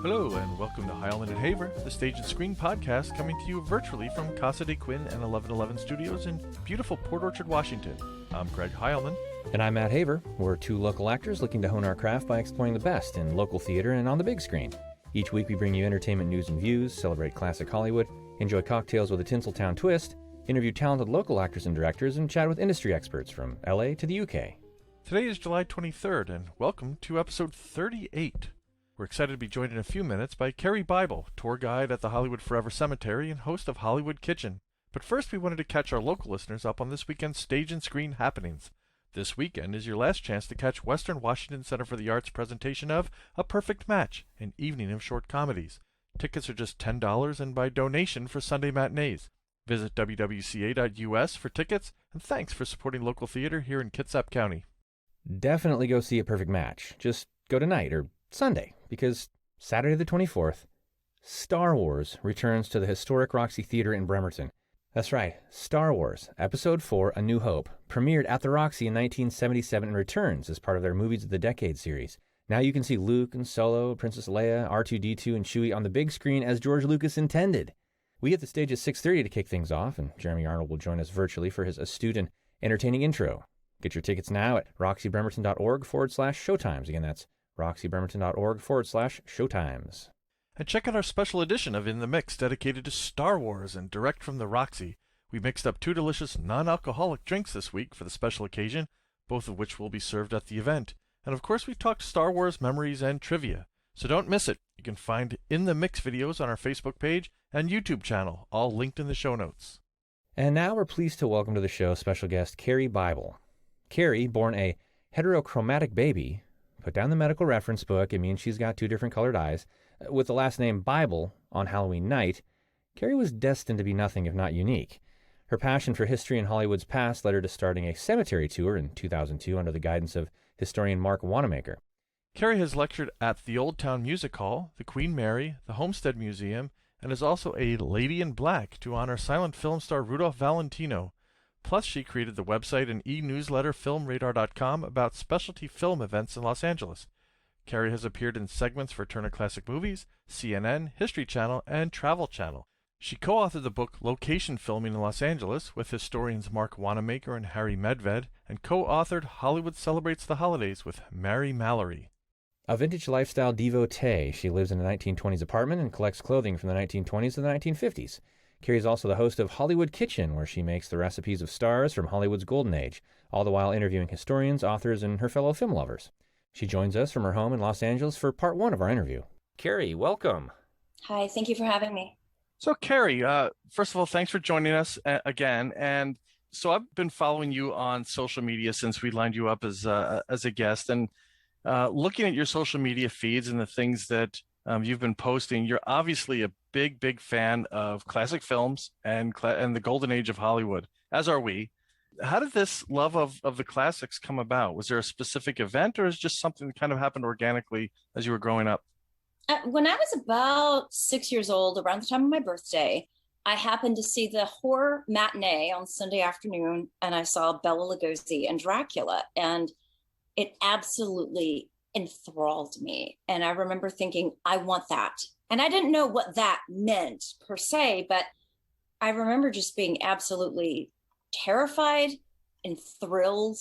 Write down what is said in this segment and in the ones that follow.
Hello, and welcome to Heilman and Haver, the Stage and Screen podcast, coming to you virtually from Casa de Quinn and 1111 Studios in beautiful Port Orchard, Washington. I'm Greg Heilman. And I'm Matt Haver. We're two local actors looking to hone our craft by exploring the best in local theater and on the big screen. Each week we bring you entertainment news and views, celebrate classic Hollywood, enjoy cocktails with a Tinseltown twist, interview talented local actors and directors, and chat with industry experts from LA to the UK. Today is July 23rd, and welcome to episode 38. We're excited to be joined in a few minutes by Karie Bible, tour guide at the Hollywood Forever Cemetery and host of Hollywood Kitchen. But first we wanted to catch our local listeners up on this weekend's stage and screen happenings. This weekend is your last chance to catch Western Washington Center for the Arts' presentation of A Perfect Match, an evening of short comedies. Tickets are just $10 and by donation for Sunday matinees. Visit wwca.us for tickets, and thanks for supporting local theater here in Kitsap County. Definitely go see A Perfect Match. Just go tonight or Sunday, because Saturday the 24th, Star Wars returns to the historic Roxy Theater in Bremerton. That's right, Star Wars, Episode 4, A New Hope, premiered at the Roxy in 1977 and returns as part of their Movies of the Decade series. Now you can see Luke and Solo, Princess Leia, R2-D2, and Chewie on the big screen as George Lucas intended. We hit the stage at 6:30 to kick things off, and Jeremy Arnold will join us virtually for his astute and entertaining intro. Get your tickets now at roxybremerton.org/showtimes. Again, that's roxybremerton.org/showtimes. And check out our special edition of In the Mix dedicated to Star Wars and direct from the Roxy. We mixed up two delicious non-alcoholic drinks this week for the special occasion, both of which will be served at the event. And of course we talked Star Wars memories and trivia. So don't miss it. You can find In the Mix videos on our Facebook page and YouTube channel, all linked in the show notes. And now we're pleased to welcome to the show special guest Karie Bible. Karie, born a heterochromatic baby, put down the medical reference book. It means she's got two different colored eyes. With the last name Bible on Halloween night, Karie was destined to be nothing if not unique. Her passion for history and Hollywood's past led her to starting a cemetery tour in 2002 under the guidance of historian Marc Wanamaker. Karie has lectured at the Old Town Music Hall, the Queen Mary, the Homestead Museum, and is also a Lady in Black to honor silent film star Rudolph Valentino. Plus, she created the website and e-newsletter FilmRadar.com about specialty film events in Los Angeles. Karie has appeared in segments for Turner Classic Movies, CNN, History Channel, and Travel Channel. She co-authored the book Location Filming in Los Angeles with historians Marc Wanamaker and Harry Medved, and co-authored Hollywood Celebrates the Holidays with Mary Mallory. A vintage lifestyle devotee, she lives in a 1920s apartment and collects clothing from the 1920s to the 1950s. Karie is also the host of Hollywood Kitchen, where she makes the recipes of stars from Hollywood's golden age, all the while interviewing historians, authors, and her fellow film lovers. She joins us from her home in Los Angeles for part one of our interview. Karie, welcome. Hi, thank you for having me. So, Karie, first of all, thanks for joining us again. And so I've been following you on social media since we lined you up as a guest. And looking at your social media feeds and the things that you've been posting, you're obviously a big fan of classic films and the golden age of Hollywood, as are we. How did this love of the classics come about? Was there a specific event, or is it just something that kind of happened organically as you were growing up? When I was about 6 years old, around the time of my birthday, I happened to see the horror matinee on Sunday afternoon, and I saw Bela Lugosi and Dracula, and it absolutely enthralled me. And I remember thinking, I want that. And I didn't know what that meant per se, but I remember just being absolutely terrified and thrilled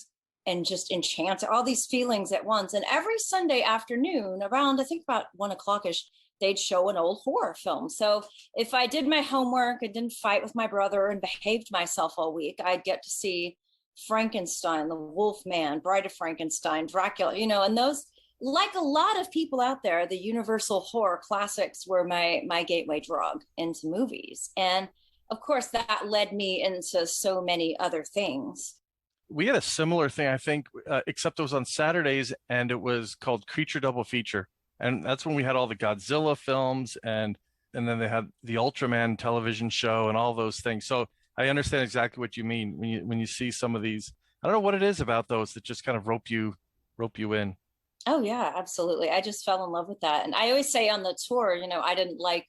and just enchanted, all these feelings at once. And every Sunday afternoon around, I think about 1 o'clock-ish, they'd show an old horror film. So if I did my homework and didn't fight with my brother and behaved myself all week, I'd get to see Frankenstein, the Wolf Man, Bride of Frankenstein, Dracula, and those, like a lot of people out there, the universal horror classics were my gateway drug into movies. And of course, that led me into so many other things. We had a similar thing, I think, except it was on Saturdays, and it was called Creature Double Feature. And that's when we had all the Godzilla films, and then they had the Ultraman television show and all those things. So I understand exactly what you mean when you see some of these. I don't know what it is about those that just kind of rope you in. Oh, yeah, absolutely. I just fell in love with that. And I always say on the tour, I didn't like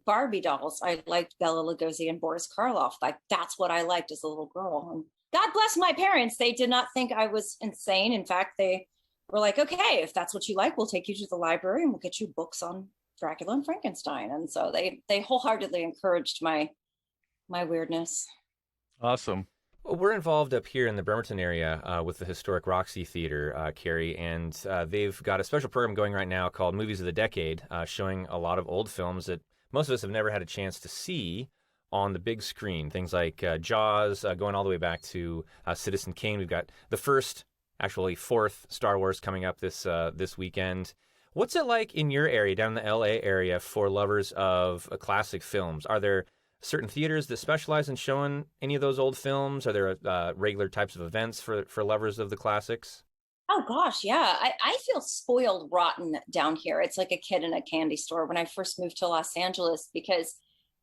Barbie dolls. I liked Bela Lugosi and Boris Karloff. Like, that's what I liked as a little girl. And God bless my parents. They did not think I was insane. In fact, they were like, okay, if that's what you like, we'll take you to the library and we'll get you books on Dracula and Frankenstein. And so they wholeheartedly encouraged my weirdness. Awesome. We're involved up here in the Bremerton area with the historic Roxy Theater, Karie, and they've got a special program going right now called Movies of the Decade, showing a lot of old films that most of us have never had a chance to see on the big screen. Things like Jaws, going all the way back to Citizen Kane. We've got the first, actually fourth Star Wars coming up this weekend. What's it like in your area, down in the LA area, for lovers of classic films? Are there certain theaters that specialize in showing any of those old films? Are there regular types of events for lovers of the classics? Oh gosh, yeah. I feel spoiled rotten down here. It's like a kid in a candy store when I first moved to Los Angeles, because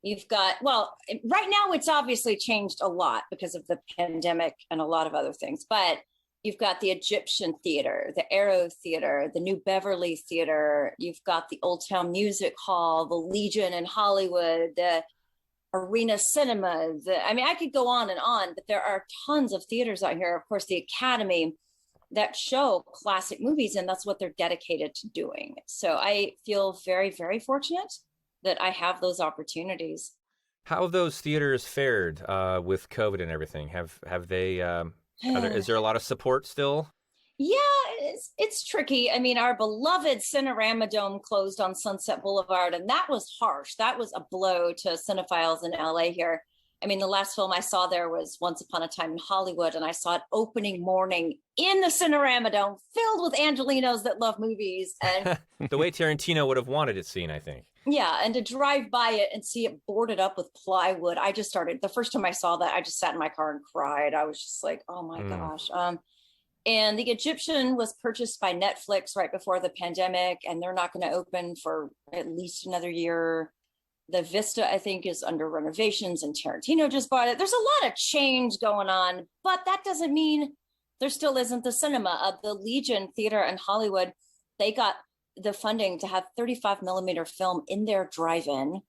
you've got, well, right now it's obviously changed a lot because of the pandemic and a lot of other things, but you've got the Egyptian Theater, the Aero Theater, the New Beverly Theater. You've got the Old Town Music Hall, the Legion in Hollywood, the Arena Cinema. I mean, I could go on and on, but there are tons of theaters out here. Of course, the Academy that show classic movies, and that's what they're dedicated to doing. So I feel very, very fortunate that I have those opportunities. How have those theaters fared with COVID and everything? Have they? Is there a lot of support still? Yeah, it's tricky. I mean, our beloved Cinerama Dome closed on Sunset Boulevard, and that was harsh. That was a blow to cinephiles in LA here. I mean, the last film I saw there was Once Upon a Time in Hollywood, and I saw it opening morning in the Cinerama Dome, filled with Angelinos that love movies. And the way Tarantino would have wanted it seen, I think. Yeah, and to drive by it and see it boarded up with plywood, I just started, the first time I saw that, I just sat in my car and cried. I was just like, oh my gosh. And the Egyptian was purchased by Netflix right before the pandemic, and they're not going to open for at least another year. The Vista, I think, is under renovations, and Tarantino just bought it. There's a lot of change going on, but that doesn't mean there still isn't the cinema. The Legion Theater in Hollywood, they got the funding to have 35 millimeter film in their drive-in,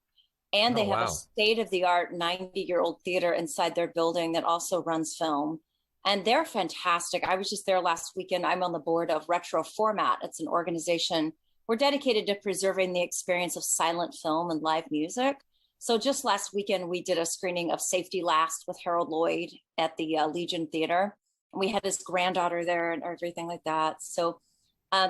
and they have a state-of-the-art 90-year-old theater inside their building that also runs film, and they're fantastic. I was just there last weekend. I'm on the board of Retro Format. It's an organization we're dedicated to preserving the experience of silent film and live music. So just last weekend we did a screening of Safety Last with Harold Lloyd at the Legion Theater, and we had his granddaughter there and everything like that. So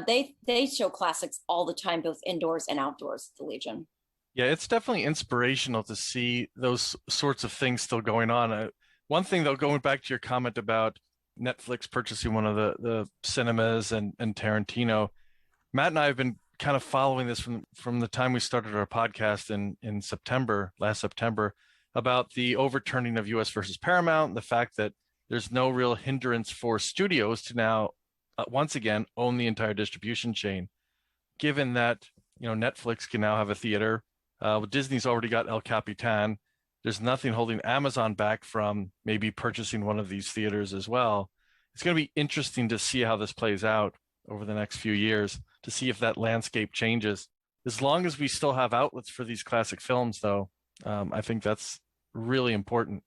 they show classics all the time, both indoors and outdoors at the Legion. Yeah, it's definitely inspirational to see those sorts of things still going on. One thing, though, going back to your comment about Netflix purchasing one of the cinemas and Tarantino, Matt and I have been kind of following this from the time we started our podcast in September, last September, about the overturning of U.S. versus Paramount, and the fact that there's no real hindrance for studios to now once again own the entire distribution chain. Given that Netflix can now have a theater, Disney's already got El Capitan. There's nothing holding Amazon back from maybe purchasing one of these theaters as well. It's going to be interesting to see how this plays out over the next few years, to see if that landscape changes. As long as we still have outlets for these classic films, though, I think that's really important.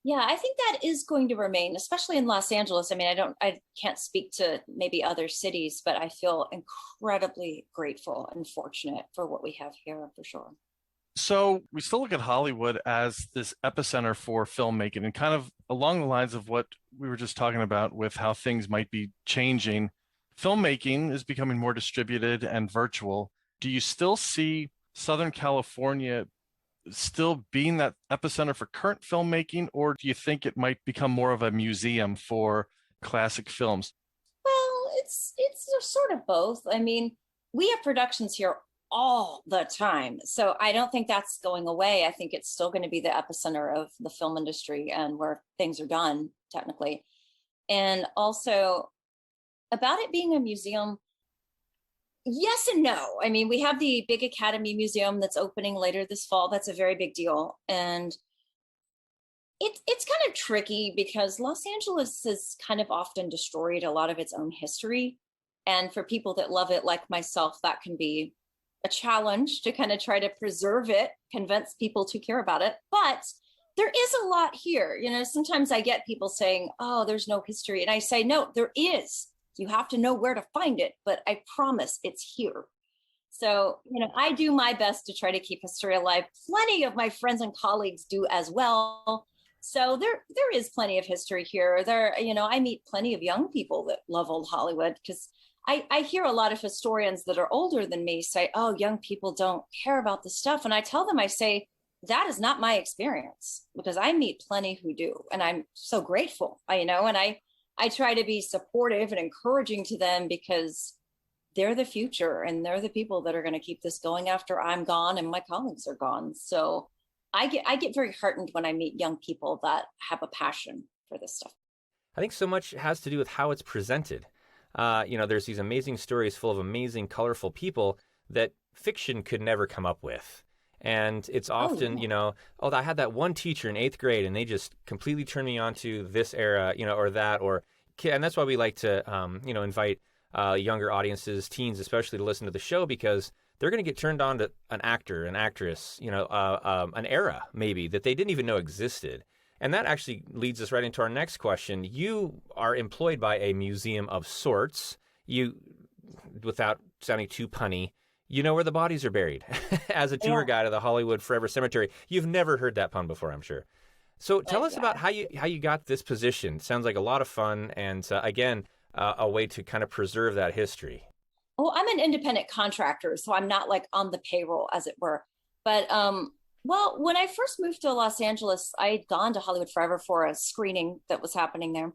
Yeah, I think that is going to remain, especially in Los Angeles. I mean, I can't speak to maybe other cities, but I feel incredibly grateful and fortunate for what we have here, for sure. So we still look at Hollywood as this epicenter for filmmaking, and kind of along the lines of what we were just talking about with how things might be changing. Filmmaking is becoming more distributed and virtual. Do you still see Southern California still being that epicenter for current filmmaking, or do you think it might become more of a museum for classic films? Well, it's sort of both. I mean, we have productions here all the time, so I don't think that's going away. I think it's still going to be the epicenter of the film industry and where things are done, technically. And also, about it being a museum, yes and no. I mean, we have the big Academy Museum that's opening later this fall. That's a very big deal. And it's kind of tricky because Los Angeles has kind of often destroyed a lot of its own history. And for people that love it, like myself, that can be a challenge to kind of try to preserve it, convince people to care about it. But there is a lot here. Sometimes I get people saying, oh, there's no history. And I say, no, there is. You have to know where to find it, but I promise it's here. So, I do my best to try to keep history alive. Plenty of my friends and colleagues do as well. So there is plenty of history here. I meet plenty of young people that love old Hollywood, because I hear a lot of historians that are older than me say, oh, young people don't care about this stuff. And I tell them, I say, that is not my experience, because I meet plenty who do. And I'm so grateful, and I try to be supportive and encouraging to them, because they're the future and they're the people that are going to keep this going after I'm gone and my colleagues are gone. So I get very heartened when I meet young people that have a passion for this stuff. I think so much has to do with how it's presented. There's these amazing stories full of amazing, colorful people that fiction could never come up with. And it's often, I had that one teacher in 8th grade and they just completely turned me on to this era, or that, and that's why we like to, invite younger audiences, teens especially, to listen to the show, because they're going to get turned on to an actor, an actress, an era maybe that they didn't even know existed. And that actually leads us right into our next question. You are employed by a museum of sorts. You, without sounding too punny, you know where the bodies are buried. As a tour guide of the Hollywood Forever Cemetery, you've never heard that pun before, I'm sure. So tell us about how you got this position. It sounds like a lot of fun, and again, a way to kind of preserve that history. Well, I'm an independent contractor, so I'm not like on the payroll, as it were. But when I first moved to Los Angeles, I had gone to Hollywood Forever for a screening that was happening there.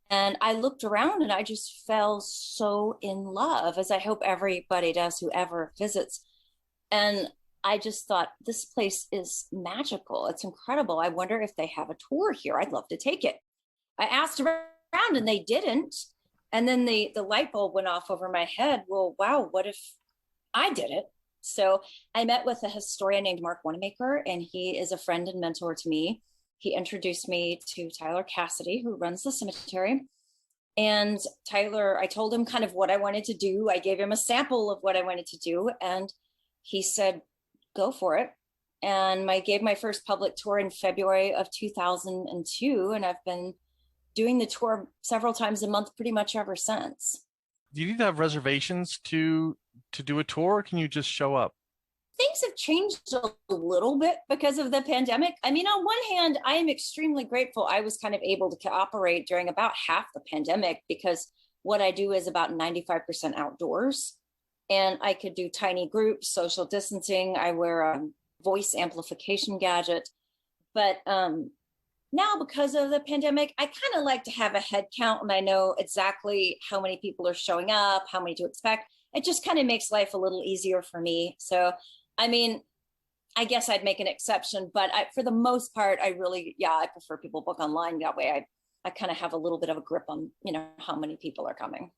And I looked around and I just fell so in love, as I hope everybody does who ever visits. And I just thought, this place is magical. It's incredible. I wonder if they have a tour here. I'd love to take it. I asked around and they didn't. And then the light bulb went off over my head. Well, wow, what if I did it? So I met with a historian named Marc Wanamaker, and he is a friend and mentor to me. He introduced me to Tyler Cassidy, who runs the cemetery. And Tyler, I told him kind of what I wanted to do. I gave him a sample of what I wanted to do. And he said, go for it. And I gave my first public tour in February of 2002. And I've been doing the tour several times a month pretty much ever since. Do you need to have reservations to do a tour, or can you just show up? Things have changed a little bit because of the pandemic. I mean, on one hand, I am extremely grateful I was kind of able to operate during about half the pandemic, because what I do is about 95% outdoors, and I could do tiny groups, social distancing. I wear a voice amplification gadget. But now, because of the pandemic, I kind of like to have a head count, and I know exactly how many people are showing up, how many to expect. It just kind of makes life a little easier for me. So, I mean, I guess I'd make an exception, but for the most part, I prefer people book online. That way I kind of have a little bit of a grip on, how many people are coming.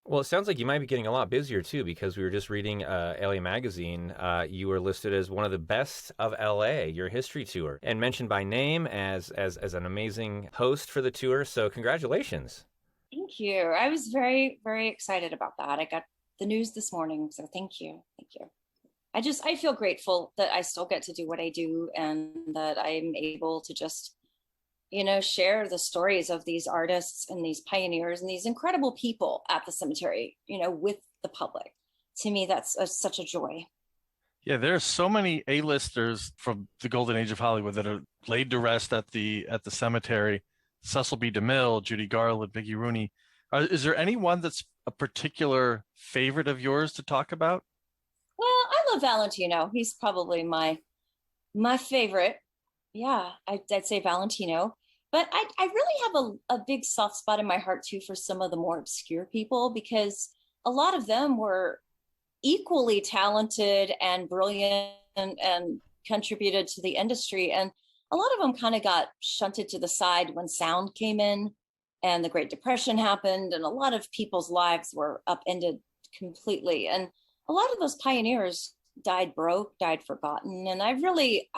Well, it sounds like you might be getting a lot busier too, because we were just reading LA Magazine. You were listed as one of the best of LA, your history tour, and mentioned by name as an amazing host for the tour. So congratulations. Thank you. I was very, very excited about that. I got the news this morning. So thank you. Thank you. I feel grateful that I still get to do what I do, and that I'm able to just, share the stories of these artists and these pioneers and these incredible people at the cemetery, with the public. To me, that's such a joy. Yeah, there are so many A-listers from the golden age of Hollywood that are laid to rest at the cemetery. Cecil B. DeMille, Judy Garland, Mickey Rooney. Is there anyone that's a particular favorite of yours to talk about? Well, I love Valentino. He's probably my favorite. Yeah, I'd say Valentino. But I really have a big soft spot in my heart too for some of the more obscure people, because a lot of them were equally talented and brilliant and contributed to the industry. And a lot of them kind of got shunted to the side when sound came in and the Great Depression happened, and a lot of people's lives were upended completely. And a lot of those pioneers died broke, died forgotten. And I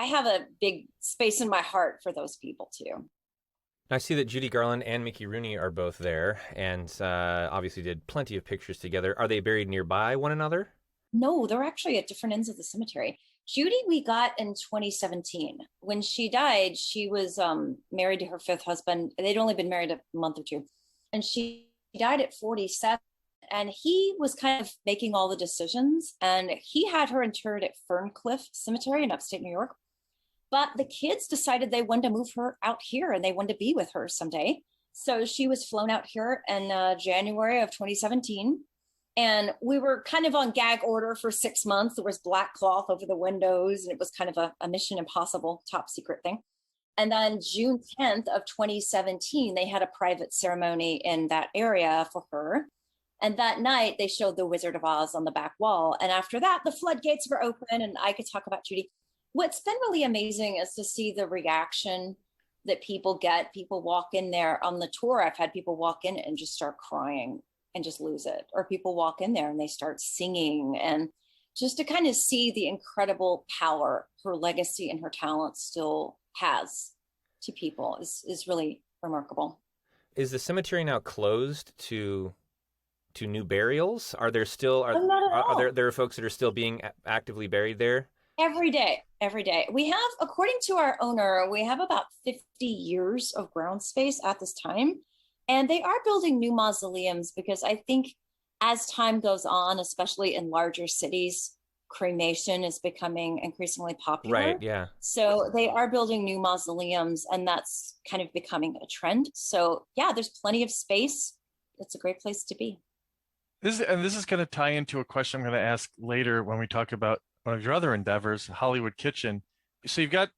have a big space in my heart for those people too. I see that Judy Garland and Mickey Rooney are both there, and obviously did plenty of pictures together. Are they buried nearby one another? No, they're actually at different ends of the cemetery. Judy, we got in 2017. When she died, she was married to her fifth husband. They'd only been married a month or two. And she died at 47. And he was kind of making all the decisions. And he had her interred at Ferncliff Cemetery in upstate New York. But the kids decided they wanted to move her out here and they wanted to be with her someday. So she was flown out here in January of 2017. And we were kind of on gag order for 6 months. There was black cloth over the windows, and it was kind of a Mission Impossible top secret thing. And then June 10th of 2017, they had a private ceremony in that area for her. And that night, they showed the Wizard of Oz on the back wall. And after that, the floodgates were open, and I could talk about Judy. What's been really amazing is to see the reaction that people get. People walk in there on the tour. I've had people walk in and just start crying and just lose it. Or people walk in there and they start singing. And just to kind of see the incredible power her legacy and her talent still has to people is really remarkable. Is the cemetery now closed to new burials? Are there still are there folks that are still being actively buried there? Every day. We have, according to our owner, we have about 50 years of ground space at this time. And they are building new mausoleums because I think as time goes on, especially in larger cities, cremation is becoming increasingly popular. Right, yeah. So they are building new mausoleums, and that's kind of becoming a trend. So yeah, there's plenty of space. It's a great place to be. This is going to tie into a question I'm going to ask later when we talk about one of your other endeavors, Hollywood Kitchen. So you've got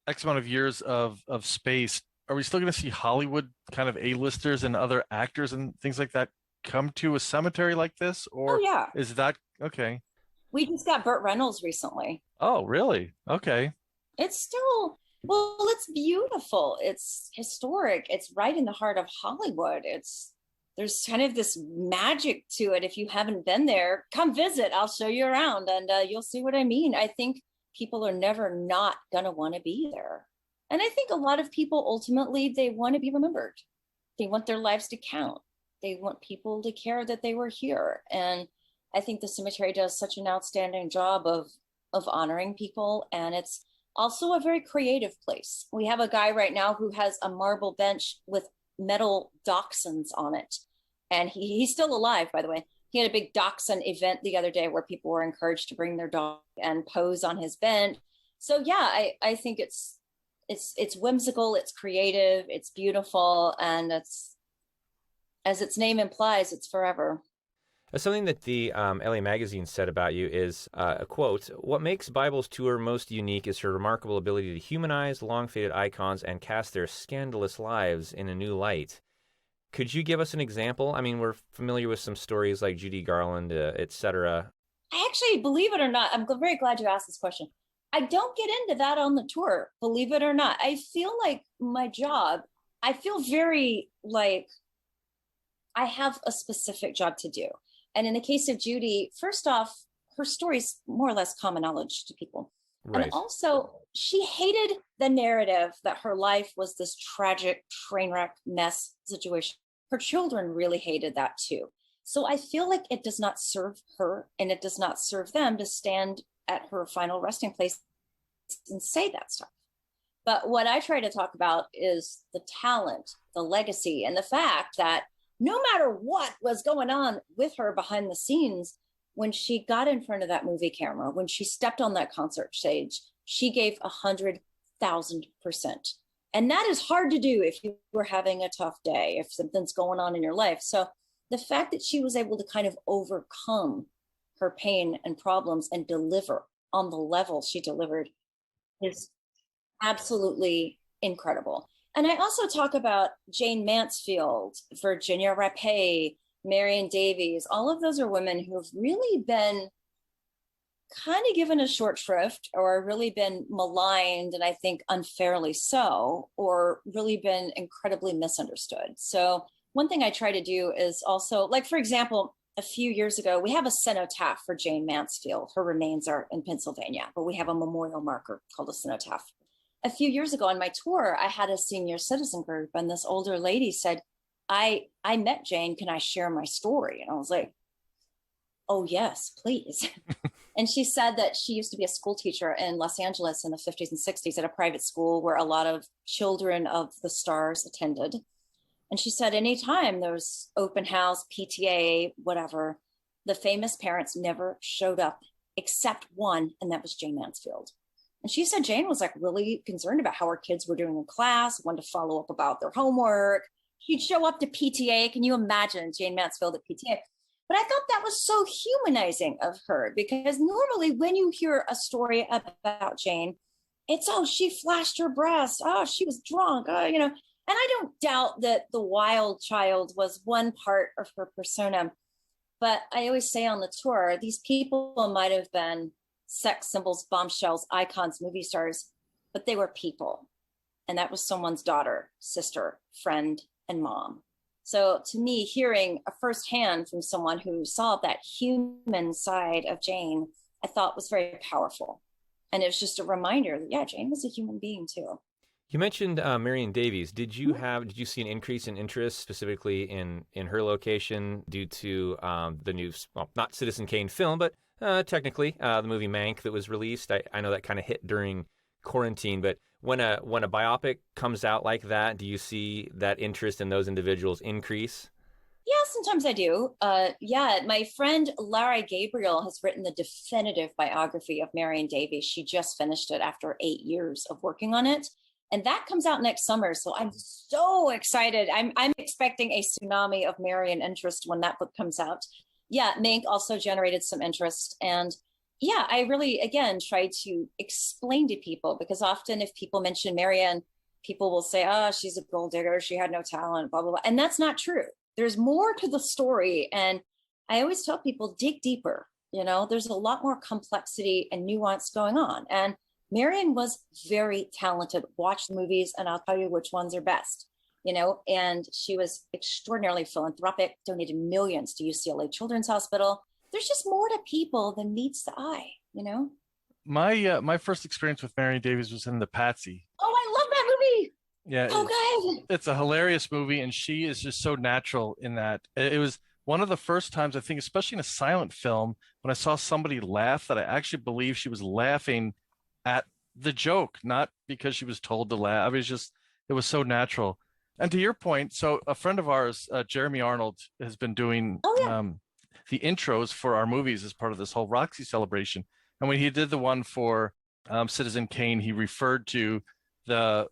X amount of years of space. Are we still going to see Hollywood kind of A-listers and other actors and things like that come to a cemetery like this? Or yeah. Is that okay? We just got Burt Reynolds recently. Oh, really? Okay. It's still, well, it's beautiful. It's historic. It's right in the heart of Hollywood. There's kind of this magic to it. If you haven't been there, come visit. I'll show you around and you'll see what I mean. I think people are never not going to want to be there. And I think a lot of people ultimately, they want to be remembered. They want their lives to count. They want people to care that they were here. And I think the cemetery does such an outstanding job of honoring people. And it's also a very creative place. We have a guy right now who has a marble bench with metal dachshunds on it. And he's still alive, by the way. He had a big dachshund event the other day where people were encouraged to bring their dog and pose on his bench. So yeah, I think it's whimsical, it's creative, it's beautiful, and it's, as its name implies, it's forever. Something that the LA Magazine said about you is, a quote, "What makes Bible's tour most unique is her remarkable ability to humanize long-faded icons and cast their scandalous lives in a new light." Could you give us an example? I mean, we're familiar with some stories like Judy Garland, et cetera. I actually, believe it or not, I'm very glad you asked this question. I don't get into that on the tour, believe it or not. I feel like my job, I feel very like I have a specific job to do. And in the case of Judy, first off, her story's more or less common knowledge to people. Right. And also, she hated the narrative that her life was this tragic train wreck mess situation. Her children really hated that too. So I feel like it does not serve her and it does not serve them to stand at her final resting place and say that stuff. But what I try to talk about is the talent, the legacy, and the fact that no matter what was going on with her behind the scenes, when she got in front of that movie camera, when she stepped on that concert stage, she gave 100,000%. And that is hard to do if you were having a tough day, if something's going on in your life. So the fact that she was able to kind of overcome her pain and problems and deliver on the level she delivered is absolutely incredible. And I also talk about Jane Mansfield, Virginia Rapay, Marion Davies. All of those are women who have really been kind of given a short shrift or really been maligned, and I think unfairly so, or really been incredibly misunderstood. So one thing I try to do is also, like, for example, a few years ago, we have a cenotaph for Jane Mansfield. Her remains are in Pennsylvania, but we have a memorial marker called a cenotaph. A few years ago on my tour, I had a senior citizen group, and this older lady said, I met Jane, can I share my story? And I was like, oh yes, please. And she said that she used to be a school teacher in Los Angeles in the 50s and 60s at a private school where a lot of children of the stars attended. And she said anytime there was open house, PTA, whatever, the famous parents never showed up except one, and that was Jane Mansfield. And she said Jane was like really concerned about how her kids were doing in class, wanted to follow up about their homework. She'd show up to PTA. Can you imagine Jane Mansfield at PTA? But I thought that was so humanizing of her, because normally when you hear a story about Jane, it's, oh, she flashed her breasts. Oh, she was drunk. Oh, you know, and I don't doubt that the wild child was one part of her persona. But I always say on the tour, these people might have been sex symbols, bombshells, icons, movie stars, but they were people. And that was someone's daughter, sister, friend, and mom. So to me, hearing a firsthand from someone who saw that human side of Jane, I thought was very powerful. And it was just a reminder that, yeah, Jane was a human being too. You mentioned Marion Davies. Did you see an increase in interest specifically in her location due to the new, well, not Citizen Kane film, but technically the movie Mank that was released? I know that kind of hit during quarantine, but when a biopic comes out like that, do you see that interest in those individuals increase? Yeah, sometimes I do. Yeah, my friend Lara Gabriel has written the definitive biography of Marion Davies. She just finished it after 8 years of working on it. And that comes out next summer. So I'm so excited. I'm expecting a tsunami of Marion interest when that book comes out. Yeah, Mank also generated some interest. And yeah, I really, again, try to explain to people, because often if people mention Marion, people will say, oh, she's a gold digger. She had no talent, blah, blah, blah. And that's not true. There's more to the story. And I always tell people, dig deeper. You know, there's a lot more complexity and nuance going on. And Marion was very talented. Watch the movies and I'll tell you which ones are best, you know, and she was extraordinarily philanthropic, donated millions to UCLA Children's Hospital. There's just more to people than meets the eye, you know? My first experience with Mary Davies was in The Patsy. Oh, I love that movie. Yeah. Oh, good. It's a hilarious movie, and she is just so natural in that. It was one of the first times, I think, especially in a silent film, when I saw somebody laugh, that I actually believed she was laughing at the joke, not because she was told to laugh. I mean, it was so natural. And to your point, so a friend of ours, Jeremy Arnold, has been doing the intros for our movies as part of this whole Roxy celebration. And when he did the one for Citizen Kane, he referred to the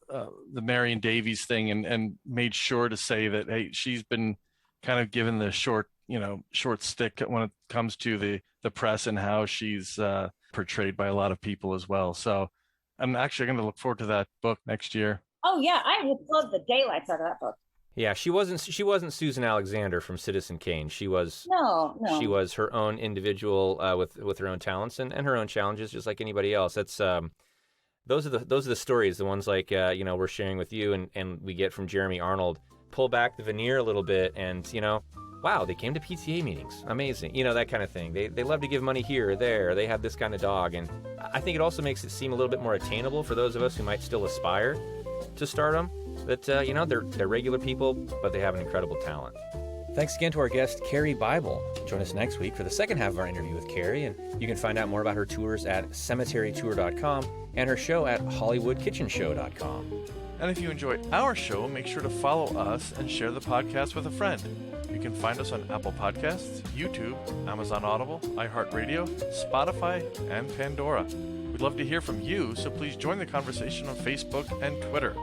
Marion Davies thing and made sure to say that, hey, she's been kind of given the short stick when it comes to the press and how she's portrayed by a lot of people as well. So I'm actually going to look forward to that book next year. Oh yeah, I would love the daylights out of that book. Yeah, she wasn't Susan Alexander from Citizen Kane. She was no. She was her own individual with her own talents and her own challenges, just like anybody else. That's those are the stories, the ones like we're sharing with you and we get from Jeremy Arnold. Pull back the veneer a little bit, and wow, they came to PTA meetings. Amazing. That kind of thing. They love to give money here or there. They have this kind of dog. And I think it also makes it seem a little bit more attainable for those of us who might still aspire to stardom. That, they're regular people, but they have an incredible talent. Thanks again to our guest, Karie Bible. Join us next week for the second half of our interview with Karie. And you can find out more about her tours at cemeterytour.com and her show at hollywoodkitchenshow.com. And if you enjoyed our show, make sure to follow us and share the podcast with a friend. You can find us on Apple Podcasts, YouTube, Amazon Audible, iHeartRadio, Spotify, and Pandora. We'd love to hear from you, so please join the conversation on Facebook and Twitter.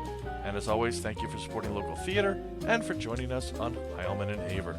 And as always, thank you for supporting local theater and for joining us on Heilman and Haver.